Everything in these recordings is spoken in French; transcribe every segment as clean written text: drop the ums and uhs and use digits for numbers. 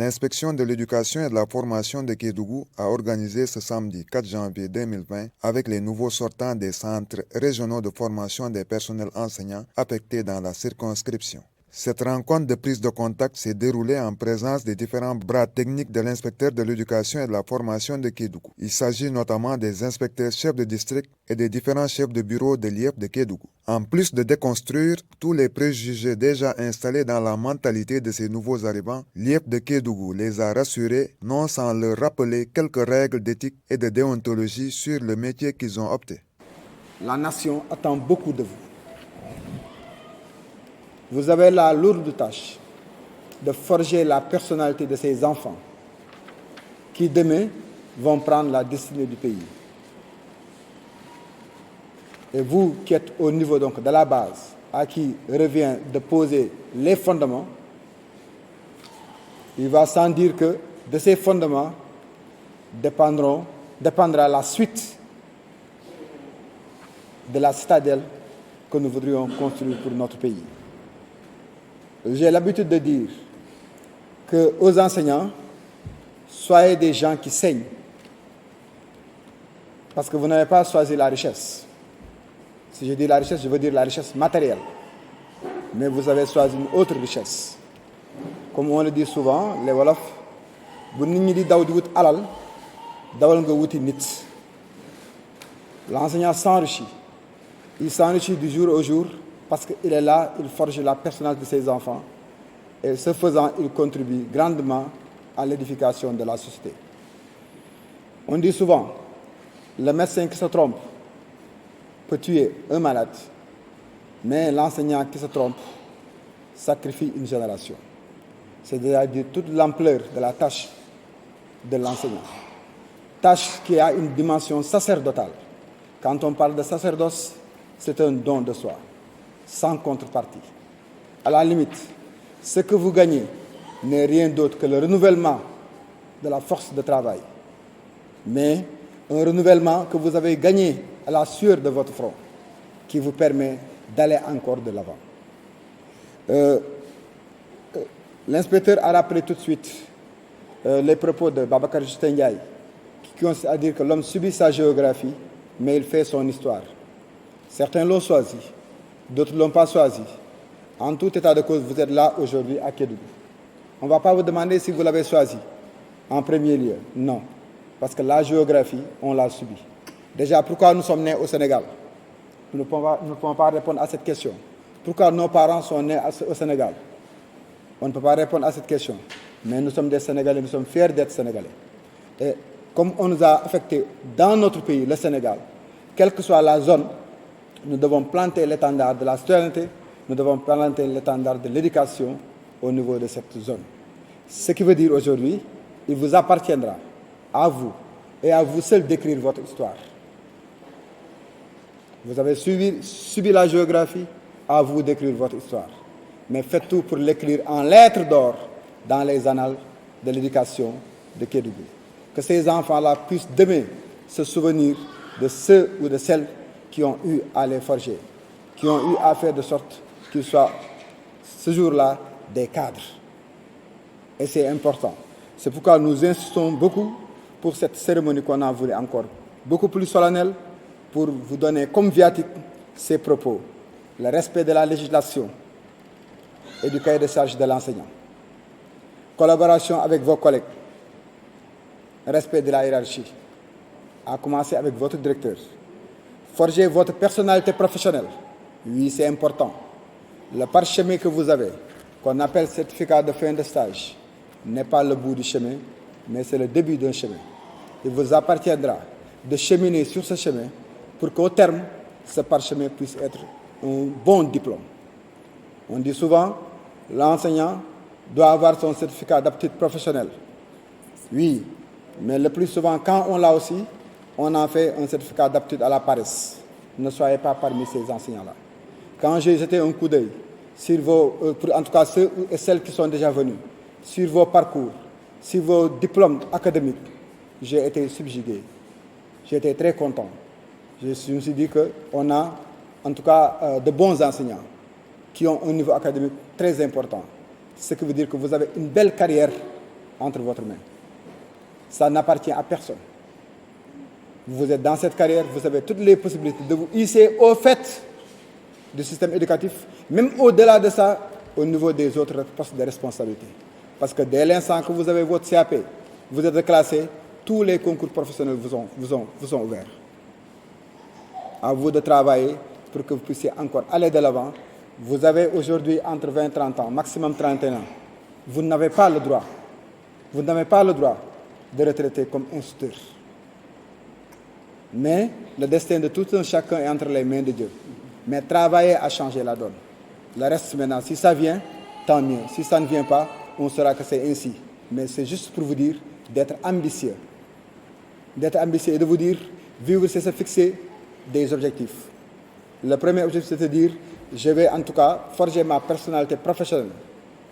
L'inspection de l'éducation et de la formation de Kédougou a organisé ce samedi 4 janvier 2020 avec les nouveaux sortants des centres régionaux de formation des personnels enseignants affectés dans la circonscription. Cette rencontre de prise de contact s'est déroulée en présence des différents bras techniques de l'inspecteur de l'éducation et de la formation de Kédougou. Il s'agit notamment des inspecteurs chefs de district et des différents chefs de bureau de l'IEF de Kédougou. En plus de déconstruire tous les préjugés déjà installés dans la mentalité de ces nouveaux arrivants, l'IEF de Kédougou les a rassurés, non sans leur rappeler quelques règles d'éthique et de déontologie sur le métier qu'ils ont opté. La nation attend beaucoup de vous. Vous avez la lourde tâche de forger la personnalité de ces enfants qui demain vont prendre la destinée du pays. Et vous qui êtes au niveau donc de la base, à qui revient de poser les fondements, il va sans dire que de ces fondements dépendra la suite de la citadelle que nous voudrions construire pour notre pays. J'ai l'habitude de dire qu'aux enseignants, soyez des gens qui saignent, parce que vous n'avez pas choisi la richesse. Si je dis la richesse, je veux dire la richesse matérielle. Mais vous avez choisi une autre richesse. Comme on le dit souvent, les Wolofs, bu nit ñi di daw di wut alal, dawal nga wuti nit. L'enseignant s'enrichit. Il s'enrichit du jour au jour parce qu'il est là, il forge la personnalité de ses enfants. Et ce faisant, il contribue grandement à l'édification de la société. On dit souvent, le médecin qui se trompe peut tuer un malade, mais l'enseignant qui se trompe sacrifie une génération. C'est-à-dire toute l'ampleur de la tâche de l'enseignant. Tâche qui a une dimension sacerdotale. Quand on parle de sacerdoce, c'est un don de soi, sans contrepartie. À la limite, ce que vous gagnez n'est rien d'autre que le renouvellement de la force de travail, mais un renouvellement que vous avez gagné à la sueur de votre front, qui vous permet d'aller encore de l'avant. L'inspecteur a rappelé tout de suite les propos de Babacar Justin Ndiaye, qui consiste à dire que l'homme subit sa géographie, mais il fait son histoire. Certains l'ont choisi, d'autres ne l'ont pas choisi. En tout état de cause, vous êtes là aujourd'hui à Kédougou. On ne va pas vous demander si vous l'avez choisi en premier lieu. Non, parce que la géographie, on l'a subie. Déjà, pourquoi nous sommes nés au Sénégal? Nous ne pouvons pas répondre à cette question. Pourquoi nos parents sont nés au Sénégal? On ne peut pas répondre à cette question. Mais nous sommes des Sénégalais, nous sommes fiers d'être Sénégalais. Et comme on nous a affectés dans notre pays, le Sénégal, quelle que soit la zone, nous devons planter l'étendard de la citoyenneté, nous devons planter l'étendard de l'éducation au niveau de cette zone. Ce qui veut dire aujourd'hui, il vous appartiendra à vous et à vous seul d'écrire votre histoire. Vous avez subi la géographie, à vous d'écrire votre histoire. Mais faites tout pour l'écrire en lettres d'or dans les annales de l'éducation de Kédougou. Que ces enfants-là puissent demain se souvenir de ceux ou de celles qui ont eu à les forger, qui ont eu à faire de sorte qu'ils soient ce jour-là des cadres. Et c'est important. C'est pourquoi nous insistons beaucoup pour cette cérémonie qu'on a voulu encore beaucoup plus solennelle, pour vous donner comme viatique ces propos, le respect de la législation et du cahier de charges de l'enseignant, collaboration avec vos collègues, respect de la hiérarchie, à commencer avec votre directeur. Forgez votre personnalité professionnelle. Oui, c'est important. Le parchemin que vous avez, qu'on appelle certificat de fin de stage, n'est pas le bout du chemin, mais c'est le début d'un chemin. Il vous appartiendra de cheminer sur ce chemin pour qu'au terme, ce parchemin puisse être un bon diplôme. On dit souvent, l'enseignant doit avoir son certificat d'aptitude professionnelle. Oui, mais le plus souvent, quand on l'a aussi, on en fait un certificat d'aptitude à la paresse. Ne soyez pas parmi ces enseignants-là. Quand j'ai jeté un coup d'œil sur en tout cas ceux et celles qui sont déjà venus, sur vos parcours, sur vos diplômes académiques, j'ai été subjugué. J'ai été très content. Je me suis dit qu'on a en tout cas de bons enseignants qui ont un niveau académique très important. Ce qui veut dire que vous avez une belle carrière entre votre main. Ça n'appartient à personne. Vous êtes dans cette carrière, vous avez toutes les possibilités de vous hisser au fait du système éducatif, même au-delà de ça, au niveau des autres postes de responsabilité. Parce que dès l'instant que vous avez votre CAP, vous êtes classé, tous les concours professionnels vous sont ouverts. À vous de travailler pour que vous puissiez encore aller de l'avant. Vous avez aujourd'hui entre 20 et 30 ans, maximum 31 ans. Vous n'avez pas le droit. Vous n'avez pas le droit de retraiter comme instituteur. Mais le destin de tout un chacun est entre les mains de Dieu. Mais travailler à changer la donne. Le reste maintenant, si ça vient, tant mieux. Si ça ne vient pas, on saura que c'est ainsi. Mais c'est juste pour vous dire d'être ambitieux. D'être ambitieux et de vous dire, vivre, c'est se fixer des objectifs. Le premier objectif, c'est de dire, je vais en tout cas forger ma personnalité professionnelle.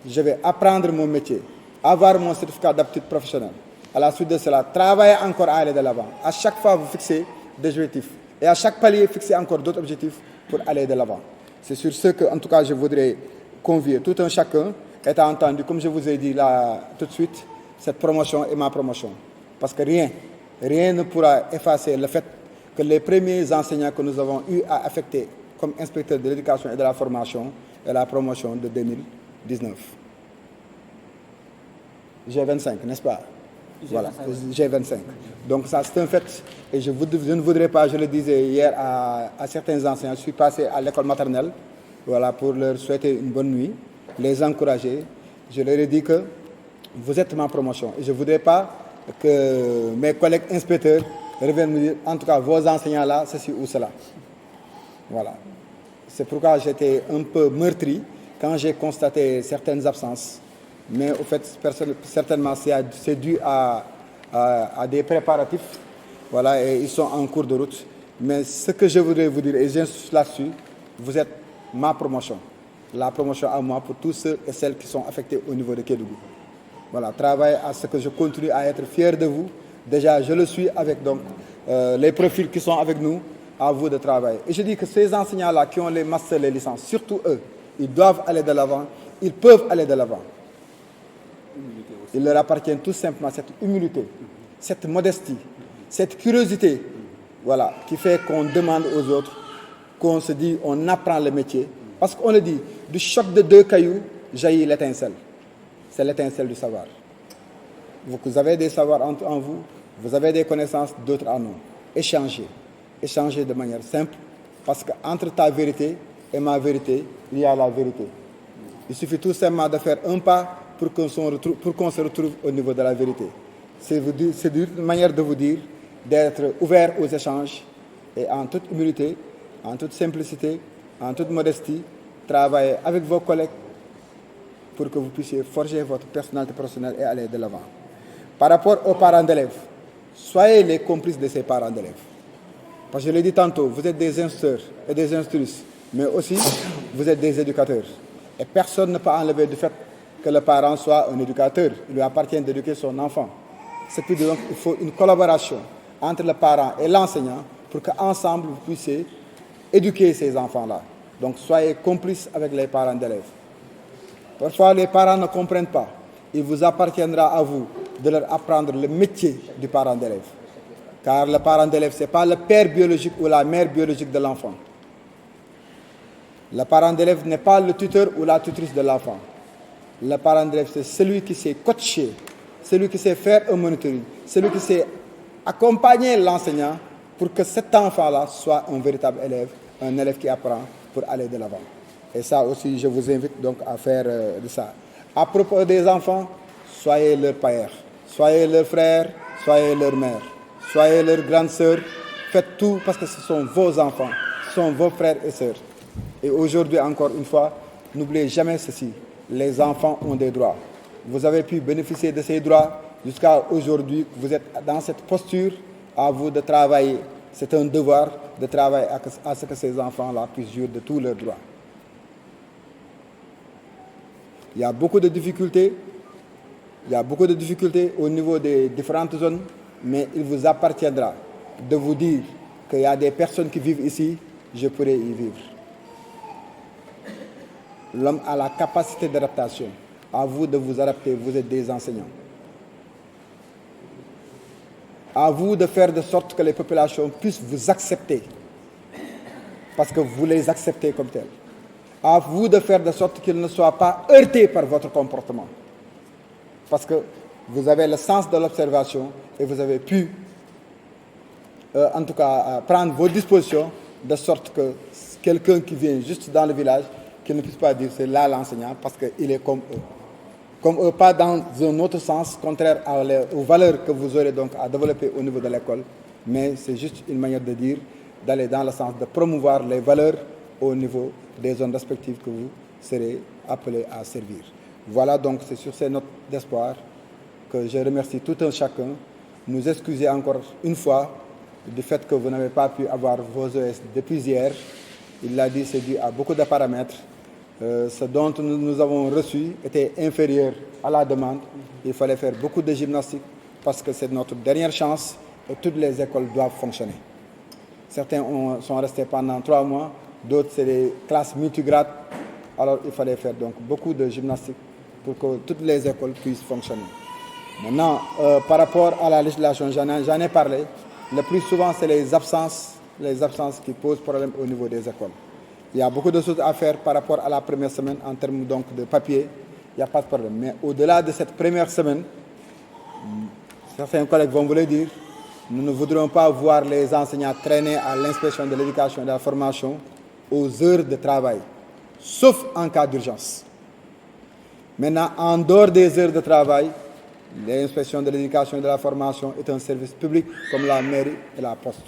Je vais apprendre mon métier, avoir mon certificat d'aptitude professionnelle. À la suite de cela, travailler encore à aller de l'avant. À chaque fois, vous fixez des objectifs. Et à chaque palier, fixez encore d'autres objectifs pour aller de l'avant. C'est sur ce que, en tout cas, je voudrais convier tout un chacun, étant entendu, comme je vous ai dit là tout de suite, cette promotion est ma promotion. Parce que rien ne pourra effacer le fait que les premiers enseignants que nous avons eu à affecter comme inspecteurs de l'éducation et de la formation est la promotion de 2019. G25, n'est-ce pas? Voilà, G25. Donc ça, c'est un fait. Et je ne voudrais pas, je le disais hier à certains enseignants, je suis passé à l'école maternelle, voilà, pour leur souhaiter une bonne nuit, les encourager. Je leur ai dit que vous êtes ma promotion. Et je ne voudrais pas que mes collègues inspecteurs reviennent me dire, en tout cas, vos enseignants là, ceci ou cela. Voilà. C'est pourquoi j'étais un peu meurtri quand j'ai constaté certaines absences. Mais au fait, certainement, c'est dû à des préparatifs. Voilà, et ils sont en cours de route. Mais ce que je voudrais vous dire, et j'insiste là-dessus, vous êtes ma promotion. La promotion à moi pour tous ceux et celles qui sont affectés au niveau de Kédougou. Voilà, travaillez à ce que je continue à être fier de vous. Déjà, je le suis avec donc les profils qui sont avec nous, à vous de travailler. Et je dis que ces enseignants-là qui ont les masters, les licences, surtout eux, ils doivent aller de l'avant, ils peuvent aller de l'avant. Il leur appartient tout simplement cette humilité, cette modestie, cette curiosité, voilà, qui fait qu'on demande aux autres, qu'on se dit, on apprend le métier. Parce qu'on le dit, du choc de deux cailloux jaillit l'étincelle. C'est l'étincelle du savoir. Vous avez des savoirs en vous, vous avez des connaissances, d'autres en ont. Échangez. Échangez de manière simple, parce qu'entre ta vérité et ma vérité, il y a la vérité. Il suffit tout simplement de faire un pas pour qu'on se retrouve au niveau de la vérité. C'est une manière de vous dire d'être ouvert aux échanges et en toute humilité, en toute simplicité, en toute modestie, travailler avec vos collègues pour que vous puissiez forger votre personnalité professionnelle et aller de l'avant. Par rapport aux parents d'élèves, soyez les complices de ces parents d'élèves. Parce que je l'ai dit tantôt, vous êtes des instructeurs et des instructrices, mais aussi vous êtes des éducateurs. Et personne ne peut enlever du fait que le parent soit un éducateur. Il lui appartient d'éduquer son enfant. Ce qui veut dire qu'il faut une collaboration entre le parent et l'enseignant pour qu'ensemble vous puissiez éduquer ces enfants-là. Donc soyez complices avec les parents d'élèves. Parfois les parents ne comprennent pas. Il vous appartiendra à vous de leur apprendre le métier du parent d'élève. Car le parent d'élève, ce n'est pas le père biologique ou la mère biologique de l'enfant. Le parent d'élève n'est pas le tuteur ou la tutrice de l'enfant. Le parent d'élève, c'est celui qui sait coacher, celui qui sait faire un monitoring, celui qui sait accompagner l'enseignant pour que cet enfant-là soit un véritable élève, un élève qui apprend pour aller de l'avant. Et ça aussi, je vous invite donc à faire de ça. À propos des enfants, soyez leur père, soyez leur frère, soyez leur mère, soyez leur grande sœur. Faites tout parce que ce sont vos enfants, ce sont vos frères et sœurs. Et aujourd'hui, encore une fois, n'oubliez jamais ceci. Les enfants ont des droits. Vous avez pu bénéficier de ces droits jusqu'à aujourd'hui. Vous êtes dans cette posture, à vous de travailler. C'est un devoir de travailler à ce que ces enfants-là puissent jouir de tous leurs droits. Il y a beaucoup de difficultés. Il y a beaucoup de difficultés au niveau des différentes zones, mais il vous appartiendra de vous dire qu'il y a des personnes qui vivent ici, je pourrais y vivre. L'homme a la capacité d'adaptation. À vous de vous adapter, vous êtes des enseignants. À vous de faire de sorte que les populations puissent vous accepter, parce que vous les acceptez comme tels. À vous de faire de sorte qu'ils ne soient pas heurtés par votre comportement, parce que vous avez le sens de l'observation et vous avez pu, en tout cas, prendre vos dispositions de sorte que quelqu'un qui vient juste dans le village, qu'il ne puisse pas dire c'est là l'enseignant, parce qu'il est comme eux. Comme eux, pas dans un autre sens, contraire aux valeurs que vous aurez donc à développer au niveau de l'école, mais c'est juste une manière de dire, d'aller dans le sens de promouvoir les valeurs au niveau des zones respectives que vous serez appelés à servir. Voilà, donc c'est sur ces notes d'espoir que je remercie tout un chacun. Nous excuser encore une fois du fait que vous n'avez pas pu avoir vos ES depuis hier. Il l'a dit, c'est dû à beaucoup de paramètres. Ce dont nous avons reçu était inférieur à la demande. Il fallait faire beaucoup de gymnastique parce que c'est notre dernière chance et toutes les écoles doivent fonctionner. Certains sont restés pendant 3 mois, d'autres c'est des classes multigrades. Alors il fallait faire donc beaucoup de gymnastique pour que toutes les écoles puissent fonctionner. Maintenant, par rapport à la législation, j'en ai parlé. Le plus souvent, c'est les absences qui posent problème au niveau des écoles. Il y a beaucoup de choses à faire par rapport à la première semaine en termes donc de papier. Il n'y a pas de problème. Mais au-delà de cette première semaine, certains collègues vont vous le dire, nous ne voudrons pas voir les enseignants traîner à l'inspection de l'éducation et de la formation aux heures de travail, sauf en cas d'urgence. Maintenant, en dehors des heures de travail, l'inspection de l'éducation et de la formation est un service public comme la mairie et la poste.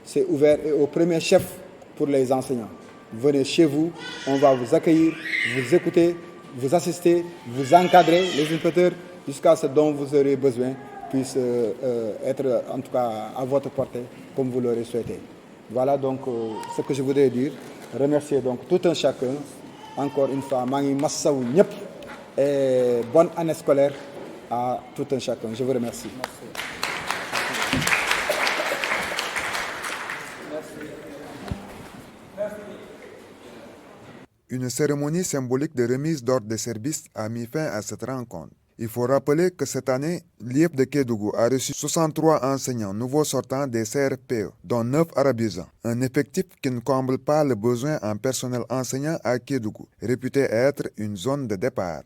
C'est ouvert et au premier chef pour les enseignants. Venez chez vous, on va vous accueillir, vous écouter, vous assister, vous encadrer, les inspecteurs, jusqu'à ce dont vous aurez besoin puisse être en tout cas à votre portée comme vous l'aurez souhaité. Voilà donc ce que je voudrais dire. Remercier donc tout un chacun. Encore une fois, Mangi Massaou Nyep et bonne année scolaire à tout un chacun. Je vous remercie. Une cérémonie symbolique de remise d'ordre de service a mis fin à cette rencontre. Il faut rappeler que cette année, l'IEP de Kédougou a reçu 63 enseignants nouveaux sortants des CRPE, dont 9 arabisants, un effectif qui ne comble pas le besoin en personnel enseignant à Kédougou, réputé être une zone de départ.